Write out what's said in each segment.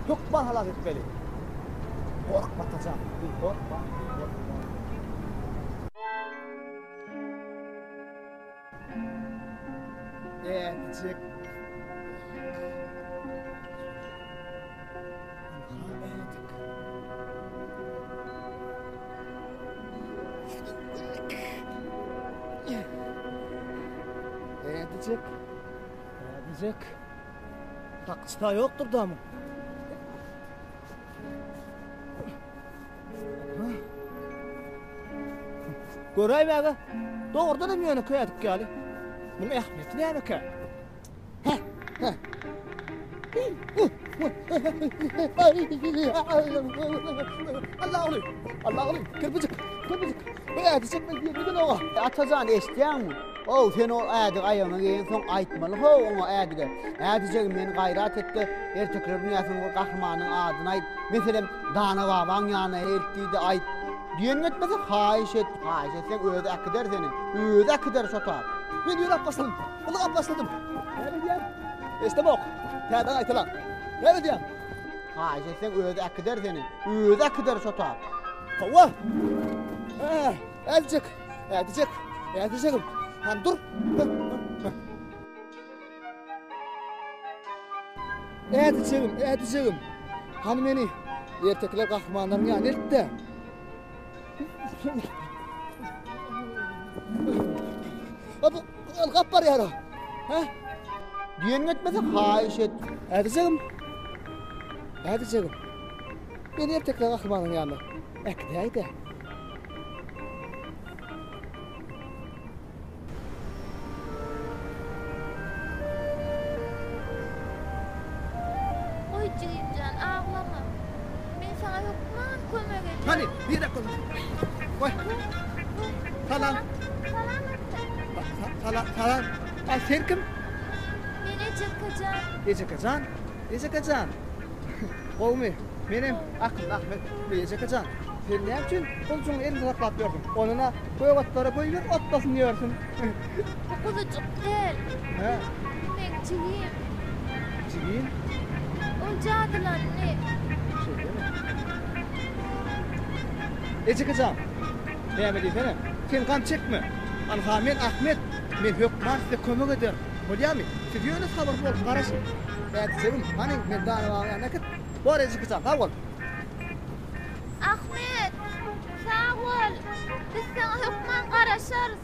hükman halak etmeli. Korkma Atacan, korkma. Edecek. Edecek. Takçıda yoktur da mı? Göreyim abi. Doğrudan da miyonu koyadık gali. Bunun ehmiyeti ne ki? Allah olayım. Kırpıcık. Edecek mi bir oğa? Atacan eştiyan mı? O sen o adı ayağına en son aytmalı ho o adı. Edecek men gayret etti. Erkekler dünyasının kahramanın adını ayt. Mesela Dana baban yanına eltiydi ayt. Diyen etmese hayiş et sen öde akıder seni. Öde akıder şota. Ben yürek basalım. Bunu başladım. Ne diyen? İşte bak. Nereden aytılan? Ne diyen? Hayiş et sen öde akıder seni. Öde akıder şota. Hava. Edecek. Han dur. Edeceğim. Han beni erkekler kahramanların yanına eltti. Abi kap var ya. Ha? Diyen etmese hayiş et. Edeceğim. Beni erkekler kahramanların yanına. Ekdeydi. Oy Ceyimcan ağlama. Ben sana yokman kömek edeceğim. Hani bir dakika. Koy. Salam. Ay sen kim? Ben Ece Kacan. Kovmi. Benim akıl Ahmet Ece Kacan. Sen ne için kolcuğun elini saklat gördüm. Onuna koyuvatlara koyuyor, otlasın diyorsun. Bu kuzucuk değil. He. Ben Ceyim. Cigin. O cadılar ne? Şey değil mi? Ece Kacan. Beğenmedi efendim. Sen kan çekme. Anhamen Ahmet. Men hükman size kömek eder. Biliyor musun? Siz yönü sabır bol, karışın. Ben sevim. Hani men Dana baban nakit. Var Ece Kacan, sağ ol. Ahmet. Sağ ol. Biz sana hükman karışırız.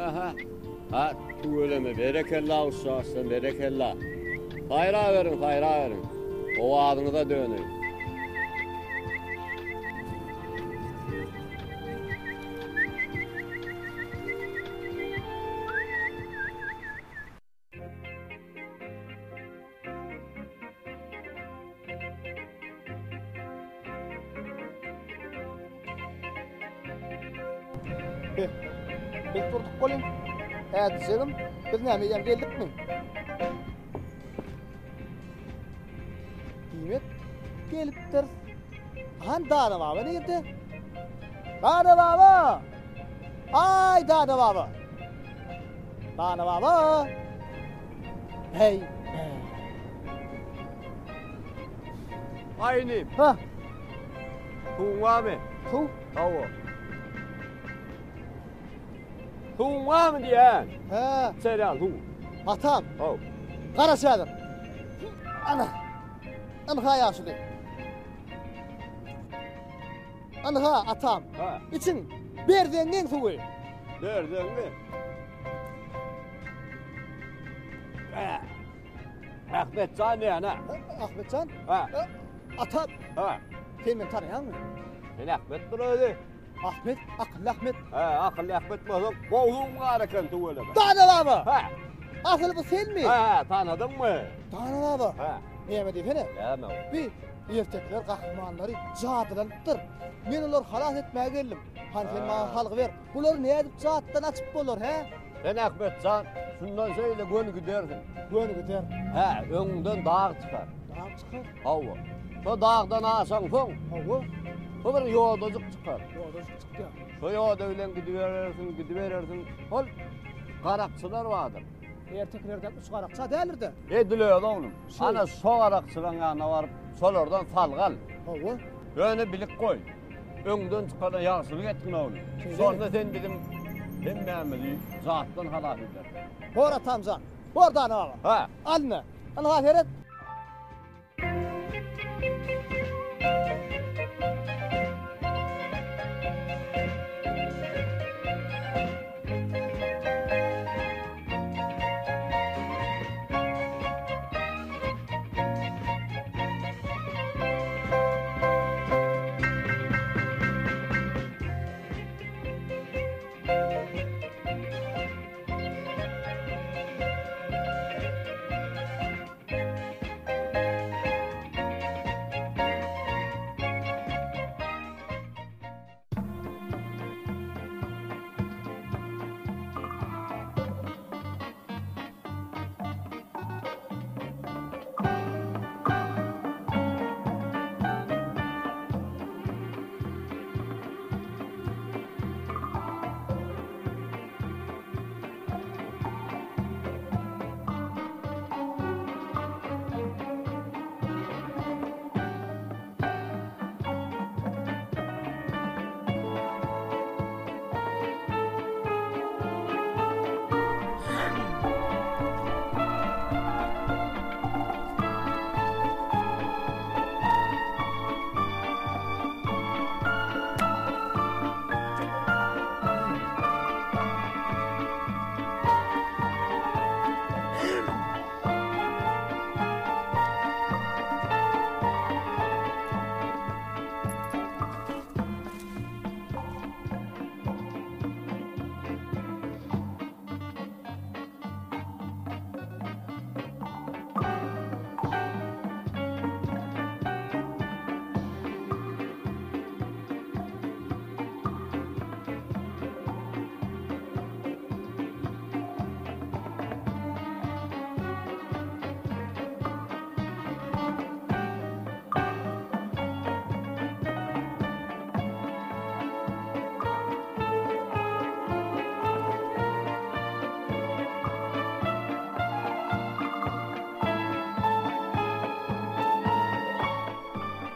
Aha. Ha, tuğuleme, berekellah uşağısın, berekellah. Hayra verin. O adını da dönün. Ben durduk kolayım. Edeceğim. Biz neymeyen geldik mi? Nimet geliptir. Han Dana baba nerede? Dana baba! Ay Dana baba! Dana baba! Hey! Aynıyım. Ha! Tuğun var mı? Tu! Tavuk. Tuğun var mı diyen? Ha! Selam tuğun. Atam! Oh. Karaşadım. Ana! Ana yaşlı. Ana atam. Ha. İçin berdengen suyu. Nereden mi? Ahmet Can ne ana? Ahmetcan. Ha. Atam. Ha. Sen beni tanıyan mı? Ben Ahmet duruydu. Ahmet, akıllı Ahmet. Ha, akıllı Ahmet mi oğlum? Boğulun hareket tuğuleme. Dana baba. Ha. Asıl bu sen mi? Ha, tanıdın mı? Dana baba. Ha. Neyemedi efendim? Deme. Bir erkekler kahramanları cadılanıptır. Men onlar halas etmeye geldim. Hani sen bana halkı ver. Bunlar ne edip cadıdan açıp olur he? Ben Ahmet Can, şundan söyle gönü giderdin. Böyle gider. He, önünden dağ çıkar. Dağ çıkar. Hava. O dağdan aşan fon. Hava. O bir yodacık çıkar. Yodacık çıktı. Şu yoda bilen gidiverirsin. Hol qarakçılar vardır. Erteklerden üç qarakça değilirdi. Ediliyor da onun. Şey- Ana so qarakçılan yanına varıp solardan salgal. Hava. Öne bilik koy. Öňden çıkan ýagşylyk etkin onu. Şey- Sonra sen dedim hemmämizi zatdan halak eder. Bora Tamzan. Oradan ağa. Ha. Alna. Allah veret.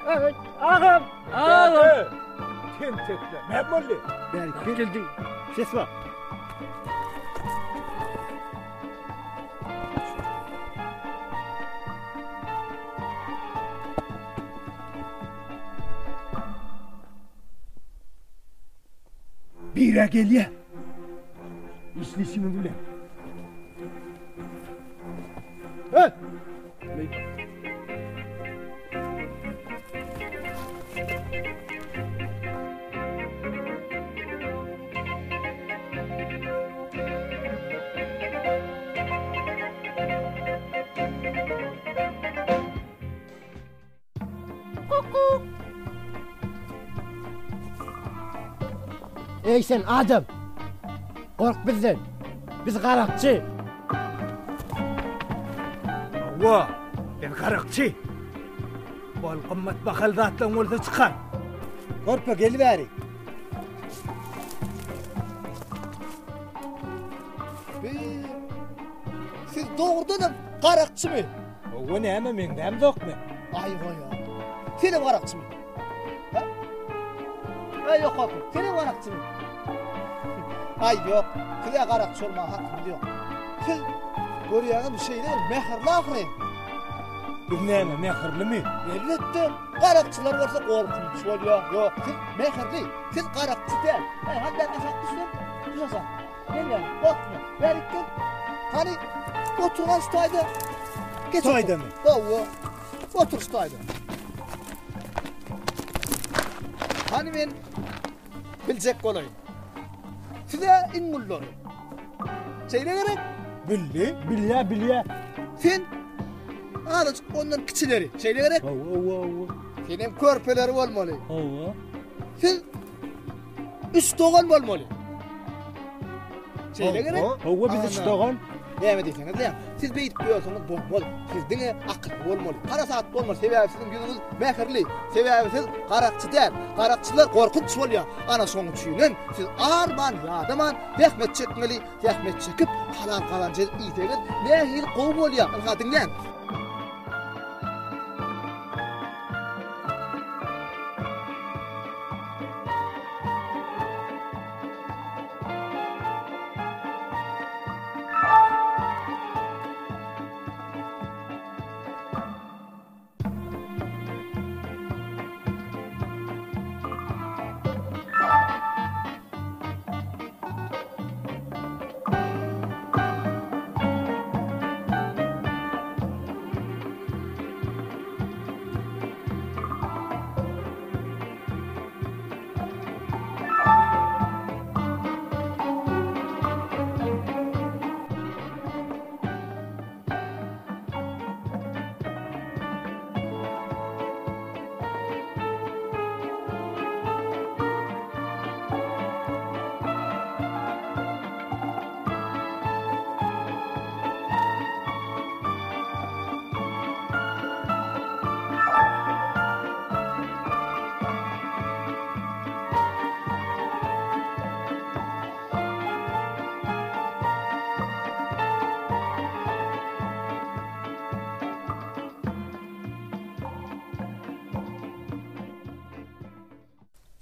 Evet, ağam. Ağam. Tentekler. Memoli. Geldi. Ses var. Bire gel ya. İşleşimi bile. He. Ey sen adam. Kork bizden. Biz qarakçı. Hava. Ben karakçı. Bol qımmat bakal zatlan olsa çıkar. Korkma gel bari. Siz doğrudan da qarakçı mı? O ne ama mende hem yok mu? Ay ya. Senin qarakçı mı? Ha? Ay yok oğlum. Senin qarakçı mı? Ay yok. Size qarakçı olma hakkım yok. Siz görüyorsunuz bir şeyler mehirli ahire. Bir ne ama mehirli mi? Elbette. Qarakçılar varsa korkunç oluyor. Yok. Siz mehirli. Siz qarakçı değil. Hatta aşağı düşün. Düşasan. Gel yani. Korkma. Verik gel. Hani oturan stayda. Geç Stayda otur. mı? Doğru. Otur stayda. Hani ben bilecek olayım. Size ingulları. Şeyle gerek. Billi. Bilye. Sen azıcık ondan kiçileri. Şeyle gerek. Hava. Senin körpeleri olmalı. Hava. Sen üst doğan olmalı. Şeyle gerek. Hava bizi Ana. çıtağın. Näme diýseniz diýen, siz beýip ýolsaňyz bolmaly. Siz diňe akylly bolmaly. Parasat bolmaly. Sebäbi siziň ýüzüňiz mähirli. Sebäbi siz garakçy däl. Garakçylar gorkunç bolýar. Ana şonuň üçin siz arman ýadaman zähmet çekmeli. Zähmet çekip halal galanjy ýetegiz. Nähil gowy bolýar. Ilga diňlen.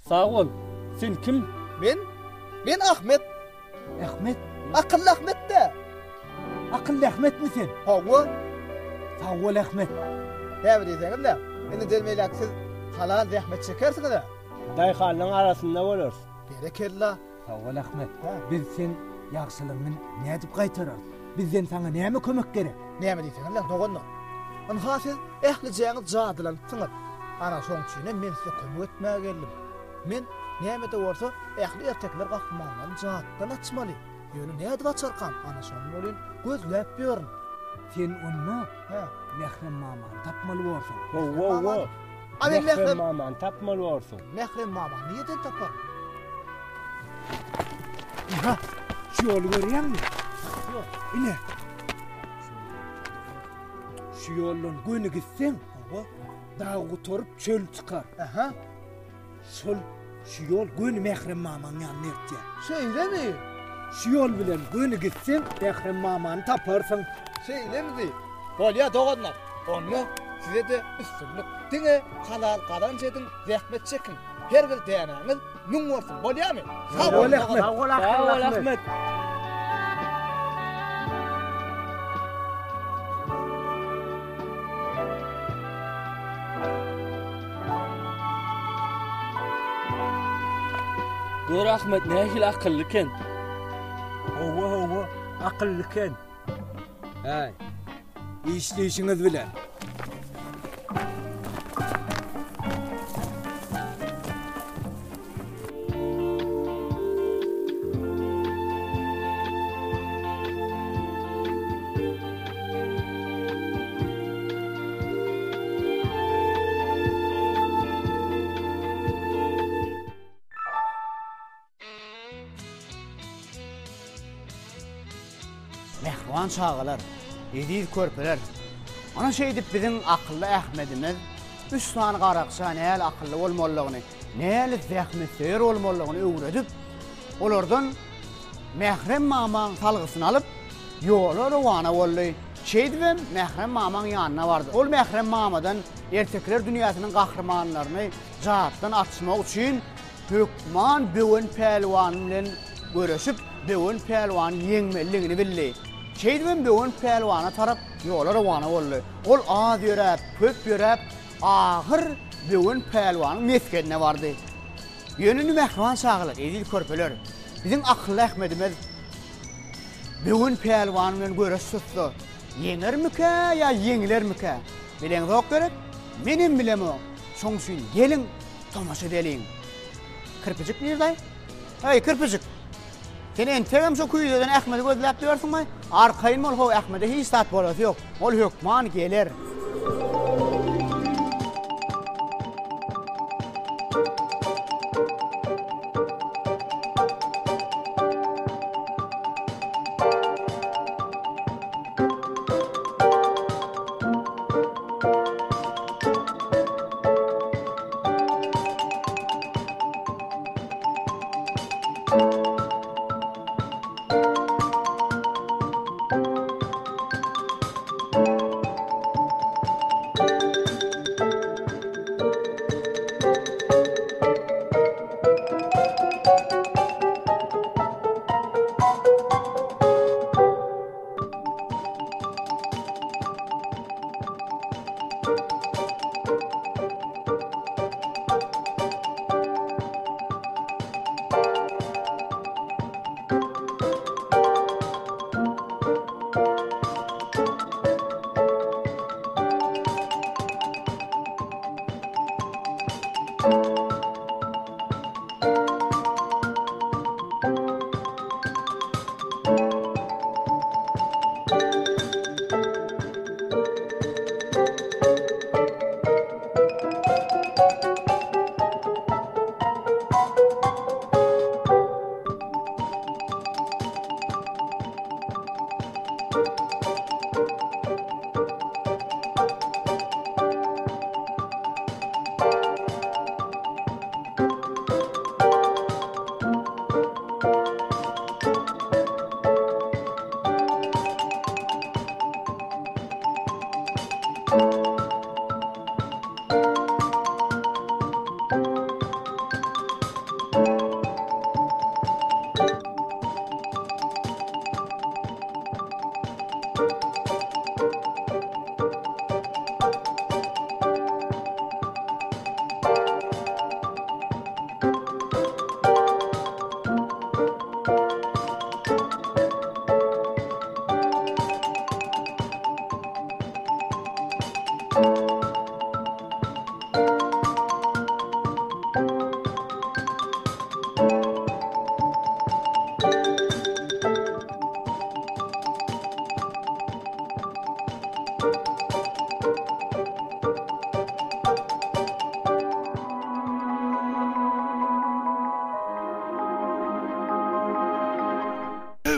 Sağ ol. Sen kim? Men Ahmet. Ahmet, Akıllı Ahmet de. akıllı Ahmet misin? Hawa. Sağ ol Ahmet. Näme diýseniz de. Indi delmeýlek siz halal zähmet çekersiňiz de. Dayxanyň arasynda bolar. Berekella. Sağ ol Ahmet. Ha. Biz sen ýagşylygyny nädip gaýtarar? Bizden saňa näme kömek gerek? Näme diýseniz de dogonno. Onu hasyz ähli jaňyz jadylansyňyz. Ana şoň üçin men size kömek etmäge geldim. Men näme de bolsa ähli erkekler gahmanlaryny jatdan açmaly. Ýöne näde açarkan? Ana şoň bolyn gözläp ýörün. Sen onu Ha. Mehrem mamany tapmaly bolsaň. Wo. Amen Mehrem maman tapmaly bolsun. Mehrem mama niýeden tapar? Ha, şu ýol görýärmi? Ine. Şu ýoldan göni gitsen, Hawa. dağı guturup çöl çykar. Aha. Şol şu ýol göni Mehrem mamanyň ýanyna ertýär. Şeýlemi? Şu ýol bilen göni gitsen, Mehrem mamany taparsyň. Şeýlemdi. Bolýa dogonlar. Onu size de üstünlük diňe halal galanjydyň zähmet çekin. Her bir dänaňyz müň bolsun. Bolýarmy? Sağ ol Ahmet. Sağ ol Ahmet. Gör Ahmet nähil akyllyken. Hawa, akyllyken. Hey, işleyişiniz bilen. Mehruan çağılar, ediz körpeler. Ana şey edip bizim akıllı Ahmetimiz, üç tane garakça näl akıllı bolmalygyny, näl zähmetseýär bolmalygyny öwredip, olardan Mehrem mamaň salgysyny alyp, ýola rowana boldy. Şeýdibem Mehrem mamaň ýanyna bardy. Ol Mehrem mamadan erkekler dünýäsiniň gahrmanlaryny jatdan açmak üçin hökman böwen pelwan bilen görüşip, böwen pelwan ýeňmeligini bildi. Şeýdibem böwen pelwana tarap ýola rowana boldy. Ol az ýörep, köp ýörep, ahyr böwen pelwanyň meskedine bardy. Ýönüni Mehruan çağılar, edil körpeler. Bizim akıllı Ahmetimiz böwen pelwan bilen görüş tutdy. Yeňermike ýa yeňilermike? Bilen zok gerek. Menim bilemo. Şoň üçin gelin tomaşa edelim. Kirpicik nerede? Hey kirpicik. Sen entegem şu kuyudan Ahmet'i gözläp ýörsiňmi? Arkaýyn bol ho Ahmet'e hiç tat bolasy ýok. Ol hökman geler.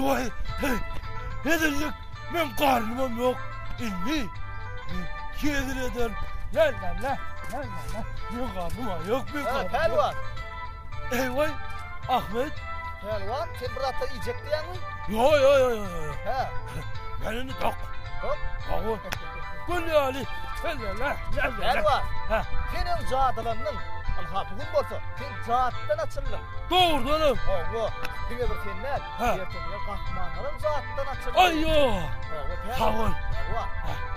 vay. Ne diyecek? Ben karnım yok. İnni. Yedir eder. La. Ben karnım yok. Pelvan. Ey vay. Ahmet. Pelvan, sen bir hafta yiyecek diyen mi? Yo. He. Benini tak. Hop. Kavur. Gül Ali. La. Pelvan. Ha. Senin cadılarının alha bugün bolsa sen caattan açıldın. Doğru oğlum. Oğlu, dine bir senler, Ha. ertekler kahramanların caattan açıldın. Ayyo. Oğlu, Kavur. Pelvan.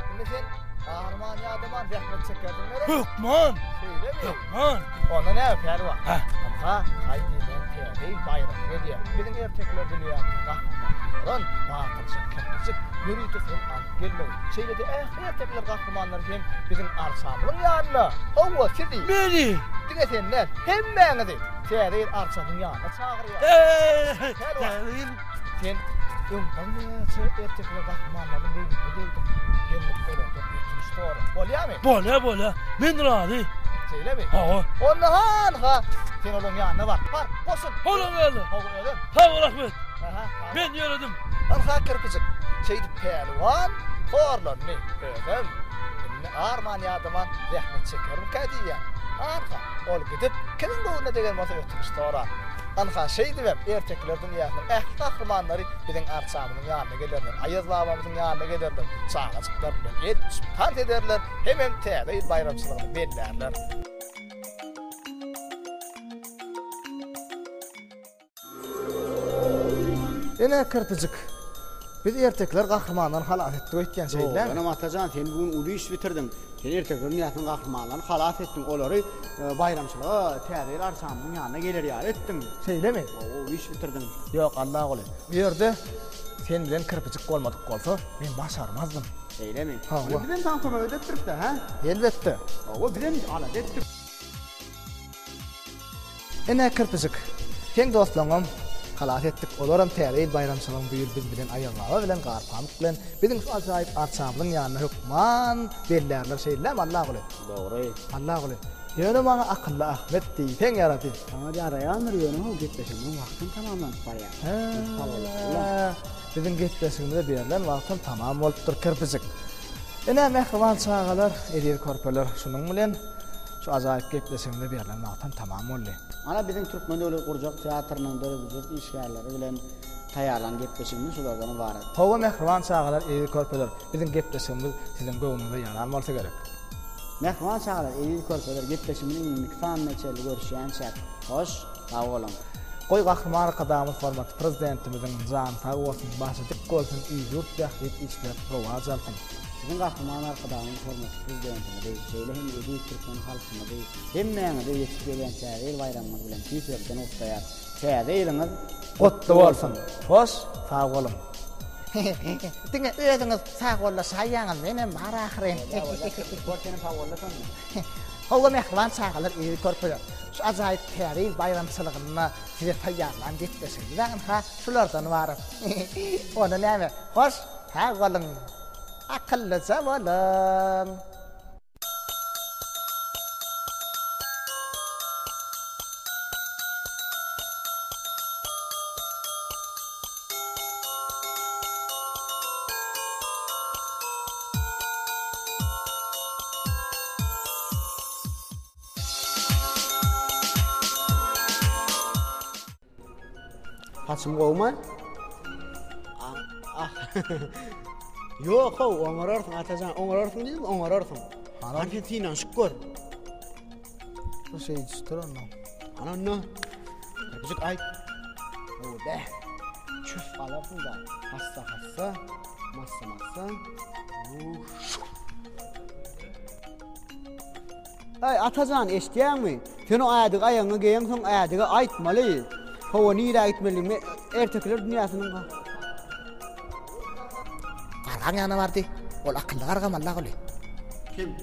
Şimdi sen Armanya adıman zahmet çekerdin nere? Hükman. Söyle mi? Hükman. Ona ne Pelvan? Ha. Haydi ben değil bayram geliyor. Bizim erkekler dünyasının kahramanların batıracak, kırpacak, yürüyüp sen alıp gelmeyin. Şeyle de erkekler kahramanlar hem bizim arsamının yanına. Oğlu sizi. Beni. Dine senler hemmenizi seyreyir arsamının yanına çağırıyor. Değil. Sen ümkanlısı erkekler kahramanların değil mi? Gelip öyle bir doğru. Oluyor mu? Bola. Ben razı. Söyle mi? Ha. Ondan ha. Sen onun yanına var. Var. Koşun. Oğlum öyle. Oğlum. Kavur Ahmet. Aha. Ben yaradım. Arha kırpıcık. Şeydi pelvan. Horlar ne? Ödüm. Armanya adıman zahmet çekerim kadiyen. Arha. Ol gidip kimin boğuna degen masa götürmüştü ora. Anha şeydi ben erkekler dünyasının kahramanları bizim arsamının yanına gelirler. Ayız babamızın yanına gelirler. Çağacıklar bilen et sultan ederler. Hemen teyde bayramçılığını bellerler. Yine kırpıcık. Biz erkekler kahramandan halat ettik ötken şeyler. Bana Atacan sen bugün ulu iş bitirdin. Sen erkekler dünyasının kahramanlarını halat ettin. Onları bayramçılığa teyzeler arsamının yanına gelir ya ettin. Şeyle mi? Ulu iş bitirdin. Yok Allah olayım. Bir yerde sen bilen kırpıcık olmadık olsa ben başarmazdım. Öyle mi? Ha, Bunu bilen tam sonra ödettirip de ha? Elbette. O bilen alat ettik. Yine kırpıcık. Sen dostlarım halat ettik. Olaram teyze bayramçılığın büyür biz bilen ayırmağı bilen qarpamık bilen bizim şu acayip arsamının yanına hükman bellerler şeyler Allah olayım. Doğru. Allah olayım. Yönü bana akıllı Ahmet deyten yaradı. Sana bir araya anırıyorsun o gitmeşimin vaktin tamamlanıp var ya. Bizim gitmesinde berilen vaktin tamam olupdur kırpıcık. Yine mehriban çağalar, edir korpeler şunun bilen şu acayip gitmesinde berilen vaktin tamam oldu. Ana bizim Türkmen'de öyle kuracak tiyatrının dörübücük işgərləri bilen tayarlan gitmeşimin şulardan var. Hava mehriban çağalar, edir korpeler bizim gitmesinde sizin göğünüzde yanan olsa gerek. Mehman çağlar, iyi korkular gitmeşimin mikfan neçeli görüşen çak. Hoş, sağ olun. Koy kahraman kadamız formatı prezidentimizin can sağ olsun, başı dik olsun, iyi yurt dahil işler provaz alsın. Sizin kahraman arkadaşımız hürmetli prezidentine değil, şeyle hem Edir Türkmen halkına değil, hem meyana değil yetişip gelen Çağrı bayramını bilen tüyserden ortaya Çağrı eliniz Kutlu olsun. Hoş, sağ olun. Dine ödünüz sağ olun, sayyanız benim marahirin. Korkenin favorlasın mı? Hava mehriban çağalar iyi korkuyor. Şu acayip tarih bayramçılığına size tayarlan gitmesin. Ben ha şulardan varım. Onu ne mi? Hoş, sağ olun. Akıllıca olun. Haçım kovman? Yok o, oңararsın Atacan, oңararsın değil mi? Oңararsın. Argentina şükür. Bu şey düştür onu. Ana ne? Kırpıcık ay. O be. Çüf alasın da. Hassa. Massa. Ay Atacan eşdiyen mi? Sen o ayadığı ayağını giyen son ayadığı aytmalı. Hava nire aytmalı mı? Ertekler dünyasının Kargan yanı vardı. Ol akıllı karga mı Allah oluyor? Kim?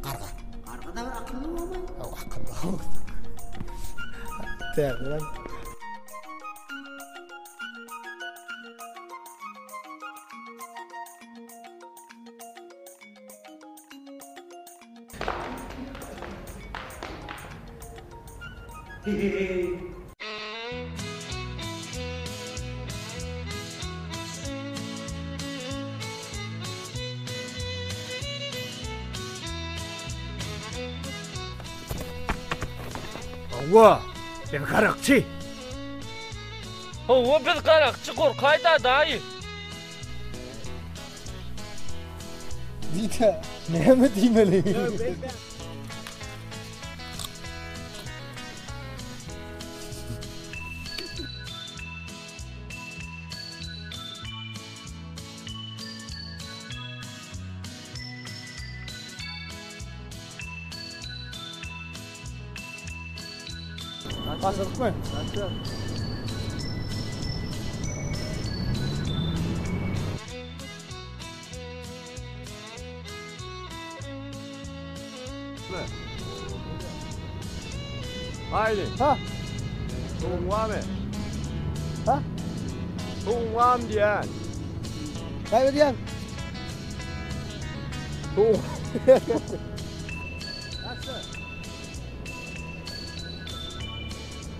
Karga. Karga da bir akıllı mı olmayı? O akıllı oldu. Değerli. Hawa, ben karakçı. Hawa biz garakçı korkayda dayı. Dita, ne mi demeli? Başladık mı? Haydi. Ha, Soğun var mı? ha, Soğun var mı diyen? kaybediyen. Soğun.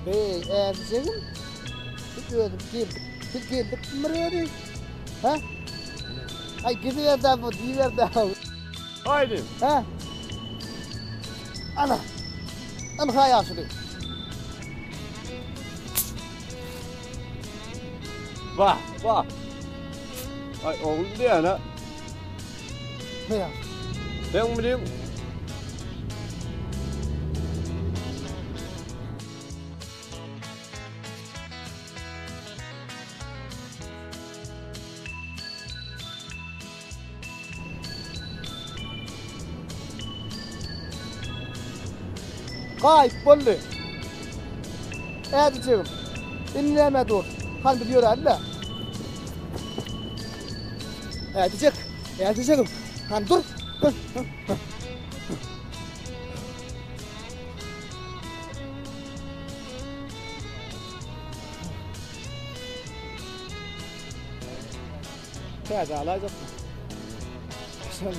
Bey, diyeceğim. Tutuyordum, geldik, mırıyordum. Ha? Ay, gidiyor da bu, diyor da. Haydi. Ha? Ana, ana hayal şurayı. Bak bak. Ay oğlum diyen ha. Ne ya? Ben bileyim. Kayıp bollu. Diyeceğim. Dinleme dur. Kan biliyor Allah. Diyeceğim. Han dur. Dur. Kaya da alacak. Sen